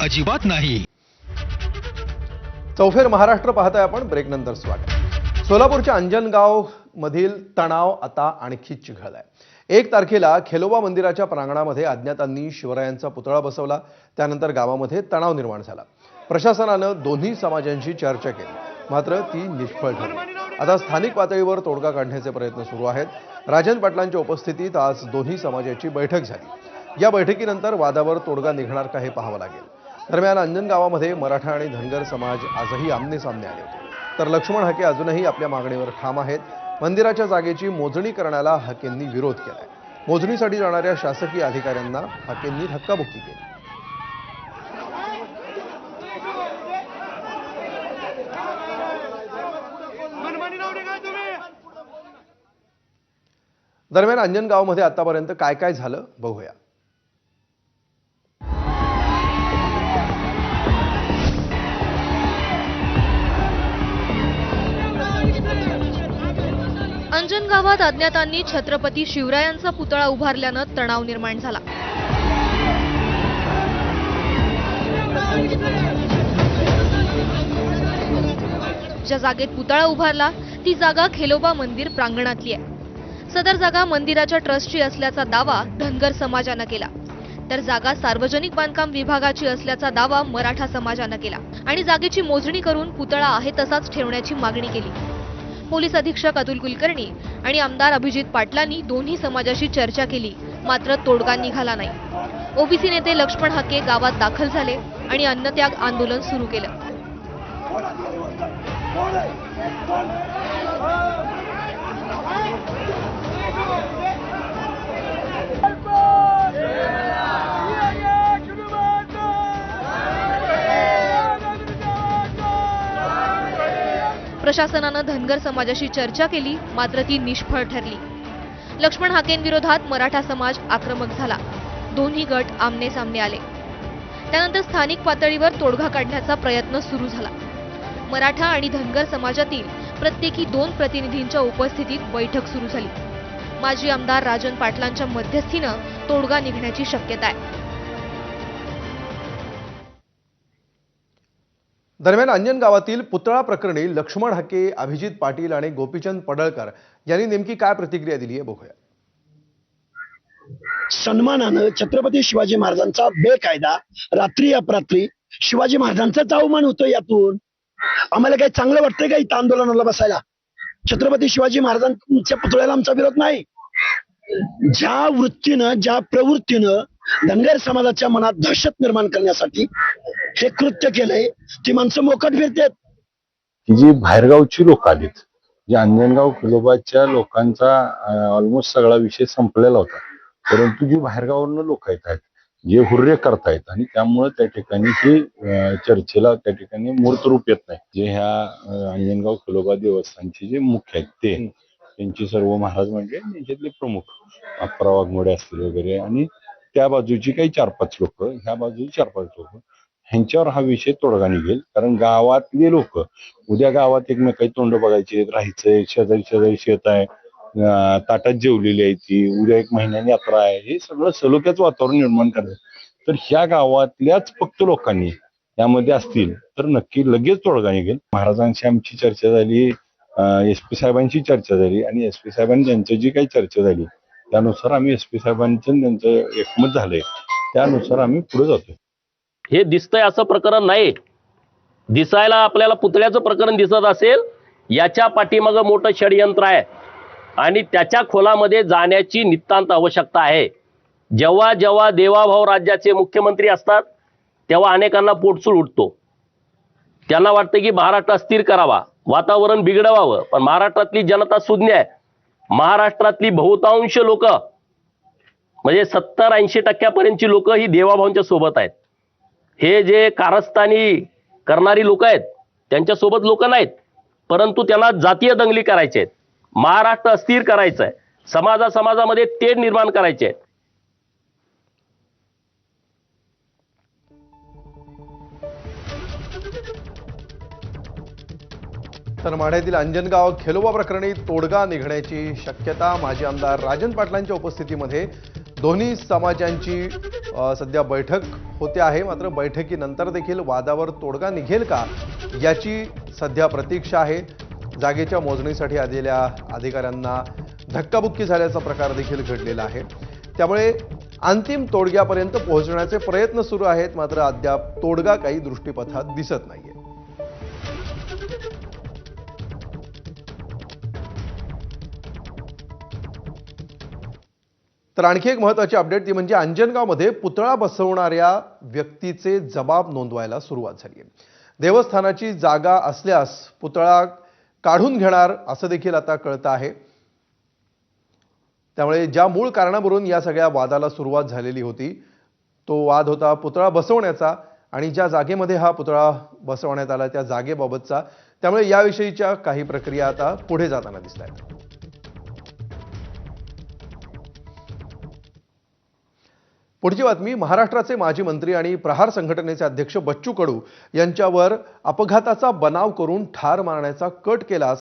अजिबात नाही. चौफेर महाराष्ट्र पाहताय आपण. ब्रेक नंतर स्वागत. सोलापूरच्या अंजनगाव मधील तणाव आता आणखी चिघळलाय. 1 तारखेला खेलोबा मंदिराच्या प्रांगणामध्ये अज्ञातांनी शिवरायांचा पुतळा बसवला. त्यानंतर गावामध्ये तणाव निर्माण झाला. प्रशासनानं दोन्ही समाजांशी चर्चा केली, मात्र ती निष्फळ ठरली. आता स्थानिक पातळीवर तोडगा काढण्याचे प्रयत्न सुरू आहेत. राजन पाटलांच्या उपस्थितीत आज दोन्ही समाजाची बैठक झाली. या बैठकीनंतर वादावर तोडगा निघणार का हे पाहावं लागेल. दरम्यान अंजनगावामध्ये मराठा आणि धनगर समाज आजही आमनेसामने आले होते, तर लक्ष्मण हाके अजूनही आपल्या मागणीवर ठाम आहेत. मंदिराच्या जागेची मोजणी करण्याला हाकेंनी विरोध केलाय. मोजणीसाठी जाणाऱ्या शासकीय अधिकाऱ्यांना हाकेंनी धक्काबुक्की केली. दरम्यान अंजनगावमध्ये आतापर्यंत काय काय झालं बघूया. अंजनगावात अज्ञातांनी छत्रपती शिवरायांचा पुतळा उभारल्यानं तणाव निर्माण झाला. ज्या जागेत पुतळा उभारला ती जागा खेलोबा मंदिर प्रांगणातली आहे. सदर जागा मंदिराच्या ट्रस्टची असल्याचा दावा धनगर समाजानं केला, तर जागा सार्वजनिक बांधकाम विभागाची असल्याचा दावा मराठा समाजानं केला आणि जागेची मोजणी करून पुतळा आहे तसाच ठेवण्याची मागणी केली. पोलीस अधीक्षक अतुल कुलकर्णी आणि आमदार अभिजित पाटलांनी दोन्ही समाजाशी चर्चा केली, मात्र तोडगा निघाला नाही. ओबीसी नेते लक्ष्मण हाके गावात दाखल झाले आणि अन्नत्याग आंदोलन सुरू केलं. प्रशासनानं धनगर समाजाशी चर्चा केली, मात्र ती निष्फळ ठरली. लक्ष्मण हाकेंविरोधात मराठा समाज आक्रमक झाला. दोन्ही गट आमने सामने आले. त्यानंतर स्थानिक पातळीवर तोडगा काढण्याचा प्रयत्न सुरू झाला. मराठा आणि धनगर समाजातील प्रत्येकी 2 प्रतिनिधींच्या उपस्थितीत बैठक सुरू झाली. माजी आमदार राजन पाटलांच्या मध्यस्थीनं तोडगा निघण्याची शक्यता आहे. दरम्यान अंजनगावातील पुतळा प्रकरणी लक्ष्मण हाके, अभिजित पाटील आणि गोपीचंद पडळकर यांनी नेमकी काय प्रतिक्रिया दिली आहे बघूया. सन्मानानं छत्रपती शिवाजी महाराजांचा बेकायदा रात्री अपरात्री शिवाजी महाराजांचाच अवमान होतो. यातून आम्हाला काही चांगलं वाटतंय का इथं आंदोलनाला बसायला? छत्रपती शिवाजी महाराजांच्या पुतळ्याला आमचा विरोध नाही. ज्या वृत्तीनं, ज्या प्रवृत्तीनं धनगर समाजाच्या मनात दहशत निर्माण करण्यासाठी हे कृत्य केलंय, ती माणसं मोकाट फिरतात. जी बाहेरगावची लोक आलीत, जे अंजनगाव खेलोबाच्या लोकांचा ऑलमोस्ट सगळा विषय संपलेला होता, परंतु जी बाहेरगाववरून लोक येत आहेत, जे हुर्रे करतायत आणि त्यामुळे त्या ठिकाणी ही चर्चेला त्या ठिकाणी मूर्त रूप येत नाही. जे ह्या अंजनगाव खेलोबा देवस्थानचे जे मुख्य आहेत ते त्यांची सर्व महाराज म्हणजे त्यांच्यातले प्रमुख अप्पा वाघमोडे असतील वगैरे, आणि त्या बाजूची काही 4-5 लोक, ह्या बाजूची 4-5 लोक, ह्यांच्यावर हा विषय तोडगा निघेल. कारण गावातले लोक उद्या गावात एकमेकाची तोंड बघायचे, राहायचंय, शेजारी शेजारी शेत आहे, ताटात जेवलेली आहे ती, उद्या 1 महिन्याने यात्रा आहे, हे सगळं सलोख्याचं वातावरण निर्माण करायचं. तर ह्या गावातल्याच फक्त लोकांनी यामध्ये असतील तर नक्की लगेच तोडगा निघेल. महाराजांशी आमची चर्चा झाली, SP साहेबांची चर्चा झाली आणि SP साहेबांनी ज्यांची जी काही चर्चा झाली त्यानुसार आम्ही SP साहेबांचं त्यांचं एकमत झालंय, त्यानुसार आम्ही पुढे जातोय. हे दिसतंय असं प्रकरण नाही. दिसायला आपल्याला पुतळ्याचं प्रकरण दिसत असेल, याच्या पाठीमागं मोठं षडयंत्र आहे आणि त्याच्या खोलामध्ये जाण्याची नितांत आवश्यकता आहे. जेव्हा जेव्हा देवाभाऊ राज्याचे मुख्यमंत्री असतात तेव्हा अनेकांना पोटसूळ उठतो. त्यांना वाटतं की महाराष्ट्र अस्थिर करावा, वातावरण बिघडवावं, पण महाराष्ट्रातली जनता सुज्ञ आहे. महाराष्ट्रातली बहुतांश लोक म्हणजे 70-80% लोक ही देवाभाऊंच्या सोबत आहेत. हे जे कारस्थानी करणारी लोक आहेत त्यांच्या सोबत लोक नाहीत, परंतु त्यांना जातीय दंगली करायचे आहेत, महाराष्ट्र अस्थिर करायचं आहे, समाजामध्ये तेढ निर्माण करायचे आहे. तर माढ्यातील अंजनगाव खेलोबा प्रकरणी तोडगा निघण्याची शक्यता. माजी आमदार राजन पाटलांच्या उपस्थितीमध्ये दोन्ही समाजांची सध्या बैठक होते आहे. मात्र बैठकीनंतर देखील वादावर तोडगा निघेल का याची सध्या प्रतीक्षा आहे. जागेच्या मोजणीसाठी आलेल्या अधिकाऱ्यांना धक्काबुक्की झाल्याचा प्रकार देखील घडलेला आहे. त्यामुळे अंतिम तोडग्यापर्यंत पोहोचण्याचे प्रयत्न सुरू आहेत. मात्र अद्याप तोडगा काही दृष्टीपथात दिसत नाहीये. तर आणखी एक महत्त्वाची अपडेट ती म्हणजे अंजनगावमध्ये पुतळा बसवणाऱ्या व्यक्तीचे जबाब नोंदवायला सुरुवात झाली आहे. देवस्थानाची जागा असल्यास पुतळा काढून घेणार असं देखील आता कळतं आहे. त्यामुळे ज्या मूळ कारणावरून या सगळ्या वादाला सुरुवात झालेली होती तो वाद होता पुतळा बसवण्याचा आणि ज्या जागेमध्ये हा पुतळा बसवण्यात आला त्या जागेबाबतचा. त्यामुळे याविषयीच्या काही प्रक्रिया आता पुढे जाताना दिसत आहेत. पुढची बातमी महाराष्ट्राचे माजी मंत्री आणि प्रहार संघटनेचे अध्यक्ष बच्चू कडू यांच्यावर अपघाताचा बनाव करून ठार मारण्याचा कट केला